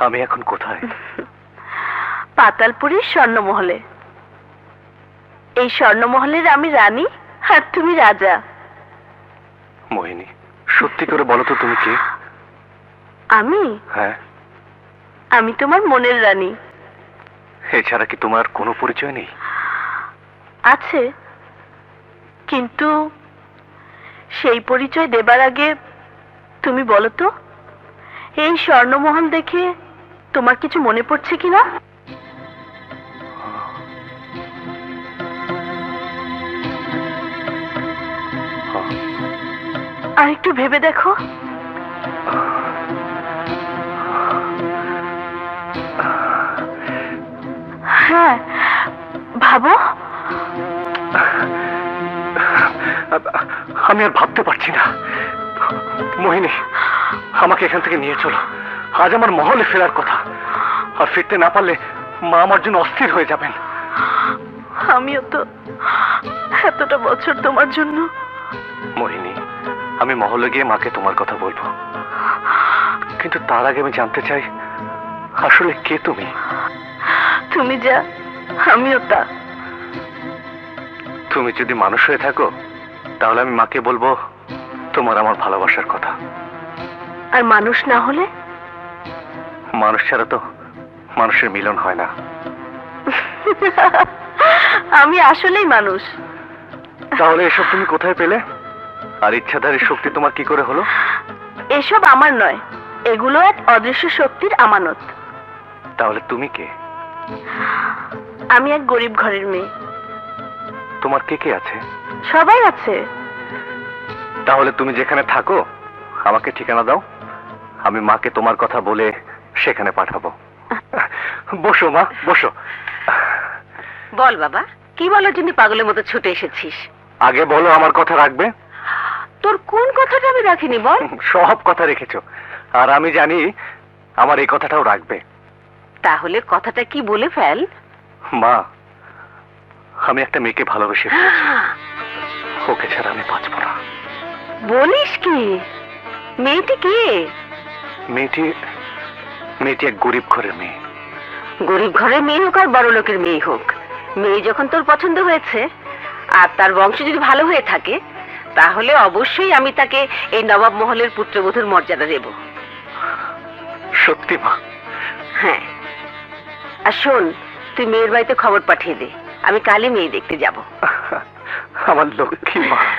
আমি এখন কোথায়? পাতালপুরীর স্বর্ণমহলে। এই স্বর্ণমহলের আমি রানী আর তুমি রাজা। মোহিনী, সত্যি করে বলো তো তুমি কে? আমি? হ্যাঁ। আমি তোমার মনের রানী। এছাড়া কি তোমার কোনো পরিচয় নেই? আছে, কিন্তু সেই পরিচয় দেবার আগে তুমি বলো তো, এই স্বর্ণমহল দেখে তোমার কিছু মনে পড়ছে কিনা? আর একটু ভেবে দেখো। হ্যাঁ, ভাবো। আমি আর ভাবতে পারছি না। মোহিনী, আমাকে এখান থেকে নিয়ে চলো। আজ আমার মহলে ফেরার কথা, আর ফিরতে না পারলে মা আমার জন্য অস্থির হয়ে যাবেন। আমিও তো এতটা বছর তোমার জন্য। মোহিনী, আমি মহলে গিয়ে মাকে তোমার কথা বলবো, কিন্তু তার আগে আমি জানতে চাই আসলে কে তুমি? তুমি যা আমিও তা। তুমি যদি মানুষ হয়ে থাকো তাহলে আমি মাকে বলবো তোমার আমার ভালোবাসার কথা। আর মানুষ না হলে? মানুষ ছাড়া তো মানুষের মিলন হয় না। আমি আসলেই মানুষ। তাহলে এসব তুমি কোথায় পেলে? আর ইচ্ছাধারী শক্তি তোমার কি করে হলো? এসব আমার নয়, এগুলো এক অদৃশ্য শক্তির আমানত। তাহলে তুমি কে? আমি এক গরিব ঘরের মেয়ে। তোমার কে কে আছে? সবাই আছে। তাহলে তুমি যেখানে থাকো আমাকে ঠিকানা দাও, আমি মাকে তোমার কথা বলে সেখানে পাঠাবো। বসো মা, বসো। বল বাবা, কি বলার জন্য পাগলের মতো ছুটে এসেছিস? আগে বলো আমার কথা রাখবে? তোর কোন কথাটা আমি রাখিনি বল? সব কথা রেখেছো, আর আমি জানি আমার এই কথাটাও রাখবে। তাহলে কথাটা কি বলে ফেল। মা, আমি একটা মেয়েকে ভালোবেসে ফেলেছি। ওকে ছাড়া আমি বাঁচবো না। বলিস কি? মেয়েটি কে? মেয়েটি এক গরিব ঘরের মেয়ে। গরিব ঘরের মেয়ে হোক আর বড় লোকের মেয়ে হোক, মেয়ে যখন তোর পছন্দ হয়েছে আর তার বংশ যদি ভালো হয়ে থাকে, তাহলে অবশ্যই আমি তাকে এই নবাব মহলের পুত্রবধূর মর্যাদা দেব। সত্যি মা? হ্যাঁ। আর শোন, তুই মেয়ের বাড়িতে খবর পাঠিয়ে দে, আমি কালই মেয়ে দেখতে যাব। আমার লক্ষ্মী মা।